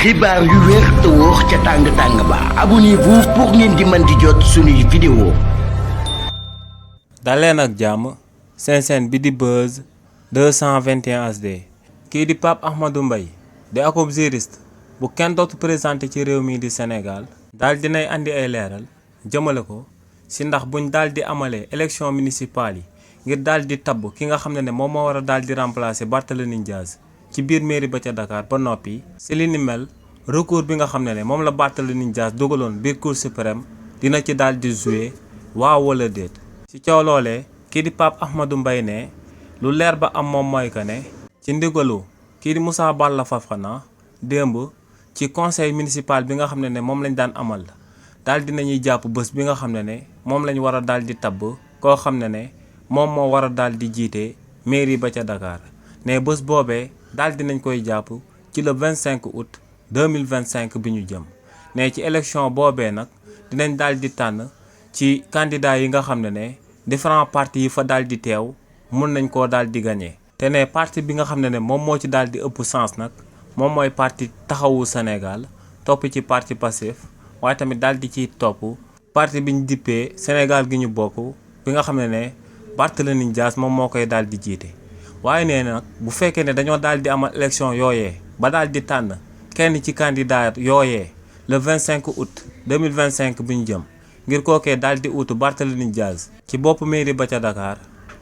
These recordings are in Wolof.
xibaar yu wér te wóor ca tàng-tàng ba abonnez-vous pour ngeen di mën di jot suñuy vidéo. daleen ak jàmm seen chaîne bi di Buzz 221 HD kii di Pape Ahmadou Mbaye di ab juriste bu kenn dootu présenté ci réew mi di Sénégal daal dinay andi ay leeral jëmale ko si ndax buñ daal di amalee élection municipale yi ngir daal di tabb ki nga xam ne moom moo war a daal di remplacer Barthélémy Dias ci biir mairie ba ca Dakar ba noppi si li ni mel recours bi nga xam ne moom la Barthélémy Dias dugaloon biir Cour suprême dina ci daal di jouer waaw wala déet. ci coow loolee kii di Pape Ahmadou Mbaye ne lu leer ba am moom mooy que ne ci ndigalu kii di Moussa Balla Fofana démb ci conseil municipal bi nga xam ne moom lañ daan amal daal dinañuy jàpp bés bi nga xam ne moom lañ war a daal di tabb koo xam ne moom moo war a daal di jiite mairie ba ca Dakar ne bés boobee daal dinañ koy jàpp ci le 25 août 2025 bi ñu jëm ne ci élection boobee nag dinañ daal di tànn ci candidat yi nga xam ne différents partis yi fa daal di teew mun nañ koo daal di gagné. te ne parti bi nga xam ne moom moo ci daal di ëpp sens nag moom mooy parti taxawu Sénégal topp ci parti Pastef waaye tamit daal di ciy topp parti bi ñu dippee Sénégal gi ñu bokk bi nga xam ne Barthélémy Dias moom moo koy daal di jiite. waaye nee nag bu fekkee ne dañoo daal di amal élection yooyee ba daal di tànn kenn ci candidat yooyee le 25 août 2025 bi ñu jëm ngir kookee daal di utu Barthélémy Dias ci bopp mairie ba ca Dakar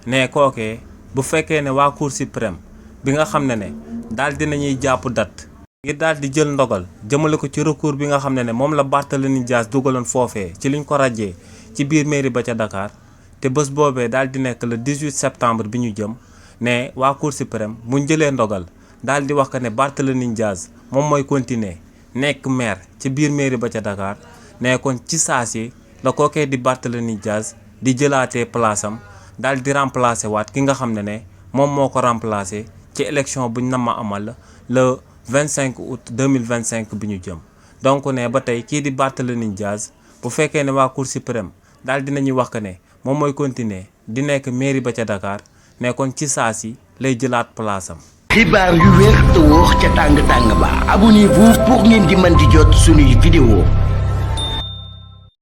ne kookee bu fekkee ne waa Cour suprême bi nga xam ne daal dinañuy jàpp date ngir daal di jël ndogal jëmale ko ci recours bi nga xam ne moom la Barthélémy Dias dugaloon foofee ci liñ ko rajee ci biir mairie ba ca Dakar te bés boobee daal di nekk le 18 septembre bi ñu jëm ne waa Cour suprême buñ jëlee ndogal daal di wax que ne Barthélémy Dias moom mooy continuer nekk maire ci biir mairie ba ca Dakar ne kon ci saasi la kookee di Barthélémy Dias di jëlaatee place am daal di remplacer waat ki nga xam ne moom moo ko remplacer ci élection buñ nama amal le 25 août 2025 bi ñu jëm. donc ne ba tey kii di Barthélémy Dias bu fekkee ne waa Cour suprême daal dinañuy wax que ne moom mooy continuer di nekk mairie ba ca Dakar ne kon ci saasi lay jëlaat place am. xibaar yu wér te wóor ca tàng-tàng ba abonnez-vous pour ngeen di mën di jot suñuy vidéo.